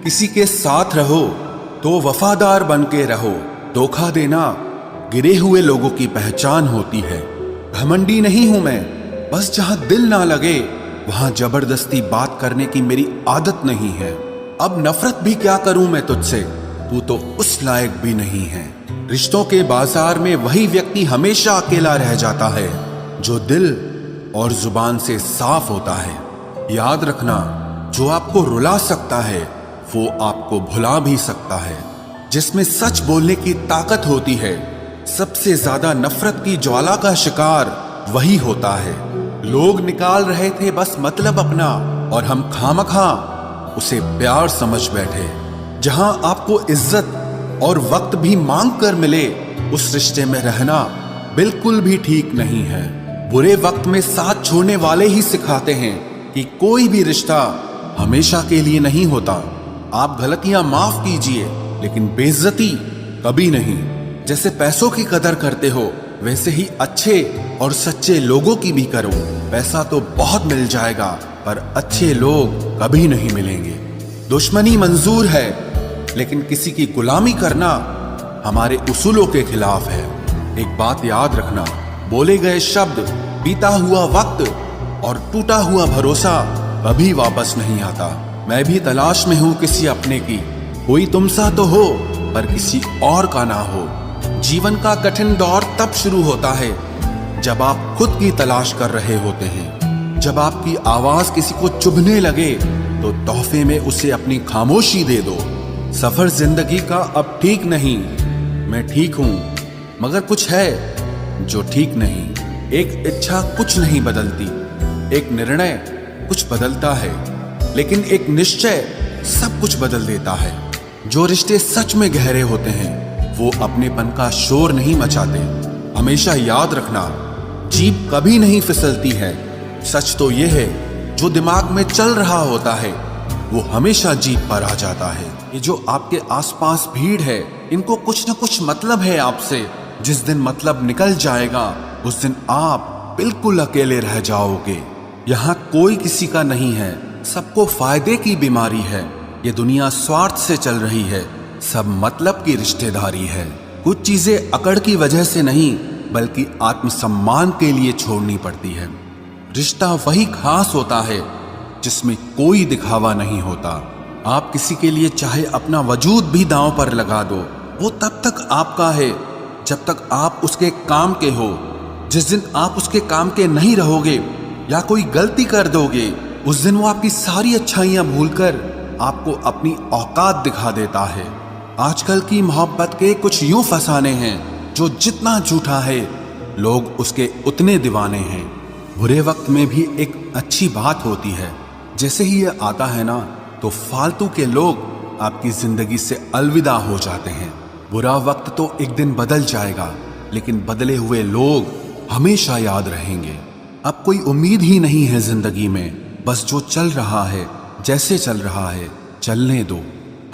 किसी के साथ रहो तो वफादार बन के रहो। धोखा देना गिरे हुए लोगों की पहचान होती है। घमंडी नहीं हूं मैं, बस जहां दिल ना लगे वहां जबरदस्ती बात करने की मेरी आदत नहीं है। अब नफरत भी क्या करूं मैं तुझसे, तू तो उस लायक भी नहीं है। रिश्तों के बाजार में वही व्यक्ति हमेशा अकेला रह जाता है जो दिल और जुबान से साफ होता है। याद रखना, जो आपको रुला सकता है वो आपको भुला भी सकता है। जिसमें सच बोलने की ताकत होती है, सबसे ज्यादा नफरत की ज्वाला का शिकार वही होता है। लोग निकाल रहे थे बस मतलब अपना, और हम खामखा उसे प्यार समझ बैठे। जहां आपको इज्जत और वक्त भी मांग कर मिले, उस रिश्ते में रहना बिल्कुल भी ठीक नहीं है। बुरे वक्त में साथ छोड़ने वाले ही सिखाते हैं कि कोई भी रिश्ता हमेशा के लिए नहीं होता। आप गलतियां माफ कीजिए, लेकिन बेइज्जती कभी नहीं। जैसे पैसों की कदर करते हो, वैसे ही अच्छे और सच्चे लोगों की भी करो। पैसा तो बहुत मिल जाएगा, पर अच्छे लोग कभी नहीं मिलेंगे। दुश्मनी मंजूर है, लेकिन किसी की गुलामी करना हमारे उसूलों के खिलाफ है। एक बात याद रखना, बोले गए शब्द, बीता हुआ वक्त और टूटा हुआ भरोसा कभी वापस नहीं आता। मैं भी तलाश में हूं किसी अपने की। कोई तुमसा तो हो, पर किसी और का ना हो। जीवन का कठिन दौर तब शुरू होता है जब आप खुद की तलाश कर रहे होते हैं। जब आपकी आवाज किसी को चुभने लगे तो तोहफे में उसे अपनी खामोशी दे दो। सफर जिंदगी का अब ठीक नहीं, मैं ठीक हूं, मगर कुछ है जो ठीक नहीं। एक इच्छा कुछ नहीं बदलती, एक निर्णय कुछ बदलता है, लेकिन एक निश्चय सब कुछ बदल देता है। जो रिश्ते सच में गहरे होते हैं वो अपनेपन का शोर नहीं मचाते। हमेशा याद रखना, जीप कभी नहीं फिसलती है। सच तो यह है, जो दिमाग में चल रहा होता है वो हमेशा जीप पर आ जाता है। ये जो आपके आसपास भीड़ है, इनको कुछ न कुछ मतलब है आपसे। जिस दिन मतलब निकल जाएगा, उस दिन आप बिल्कुल अकेले रह जाओगे। यहाँ कोई किसी का नहीं है, सबको फायदे की बीमारी है। ये दुनिया स्वार्थ से चल रही है, सब मतलब की रिश्तेदारी है। कुछ चीजें अकड़ की वजह से नहीं, बल्कि आत्मसम्मान के लिए छोड़नी पड़ती है। रिश्ता वही खास होता है जिसमें कोई दिखावा नहीं होता। आप किसी के लिए चाहे अपना वजूद भी दांव पर लगा दो, वो तब तक आपका है जब तक आप उसके काम के हो। जिस दिन आप उसके काम के नहीं रहोगे या कोई गलती कर दोगे, उस दिन वो आपकी सारी अच्छाइयां भूलकर आपको अपनी औकात दिखा देता है। आजकल की मोहब्बत के कुछ यूं फसाने हैं, जो जितना झूठा है लोग उसके उतने दीवाने हैं। बुरे वक्त में भी एक अच्छी बात होती है। जैसे ही ये आता है ना, तो फालतू के लोग आपकी जिंदगी से अलविदा हो जाते हैं। बुरा वक्त तो एक दिन बदल जाएगा, लेकिन बदले हुए लोग हमेशा याद रहेंगे। अब कोई उम्मीद ही नहीं है जिंदगी में, बस जो चल रहा है, जैसे चल रहा है चलने दो।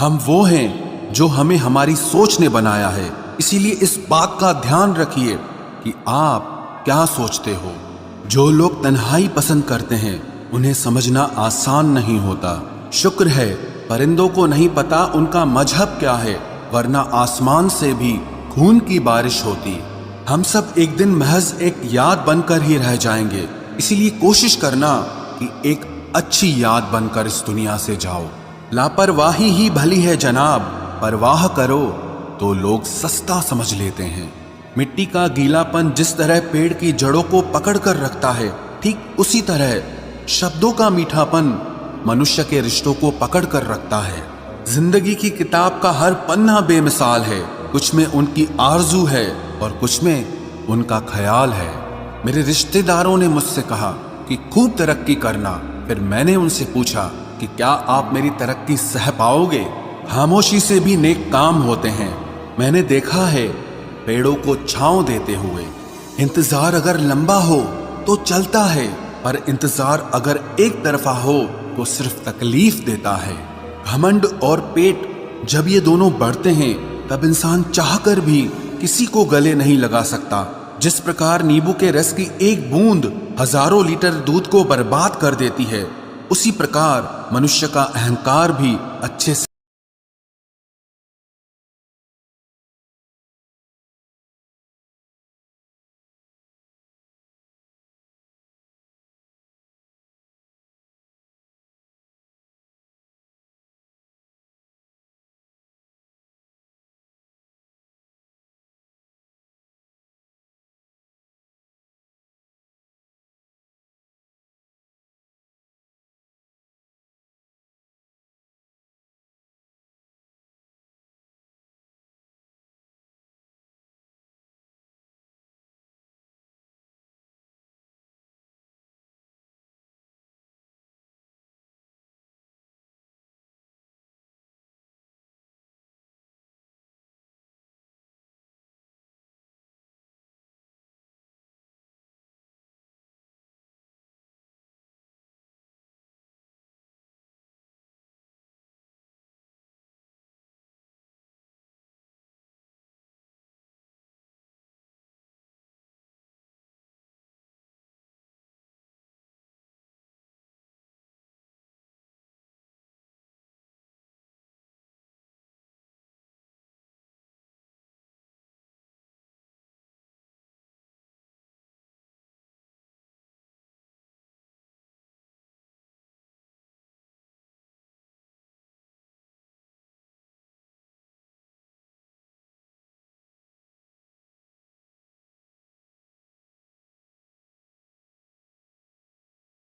हम वो हैं जो हमें हमारी सोच ने बनाया है। इसीलिए इस बात का ध्यान रखिए कि आप क्या सोचते हो। जो लोग तन्हाई पसंद करते हैं, उन्हें समझना आसान नहीं होता। शुक्र है परिंदों को नहीं पता उनका मजहब क्या है, वरना आसमान से भी खून की बारिश होती। हम सब एक दिन महज एक याद बनकर ही रह जाएंगे। इसीलिए कोशिश करना कि एक अच्छी याद बनकर इस दुनिया से जाओ। लापरवाही ही भली है जनाब, परवाह करो तो लोग सस्ता समझ लेते हैं। मिट्टी का गीलापन जिस तरह पेड़ की जड़ों को पकड़ कर रखता है, ठीक उसी तरह शब्दों का मीठापन मनुष्य के रिश्तों को पकड़ कर रखता है। जिंदगी की किताब का हर पन्ना बेमिसाल है। कुछ में उनकी आरजू है और कुछ में उनका ख्याल है। मेरे रिश्तेदारों ने मुझसे कहा कि खूब तरक्की करना। फिर मैंने उनसे पूछा कि क्या आप मेरी तरक्की सह पाओगे? खामोशी से भी नेक काम होते हैं। मैंने देखा है पेड़ों को छांव देते हुए। इंतजार अगर लंबा हो तो चलता है, पर इंतजार अगर एक तरफा हो तो सिर्फ तकलीफ देता है। घमंड और पेट जब ये दोनों बढ़ते हैं, तब इंसान चाहकर भी किसी को गले नहीं लगा सकता। जिस प्रकार नींबू के रस की एक बूंद हजारों लीटर दूध को बर्बाद कर देती है, उसी प्रकार मनुष्य का अहंकार भी अच्छे से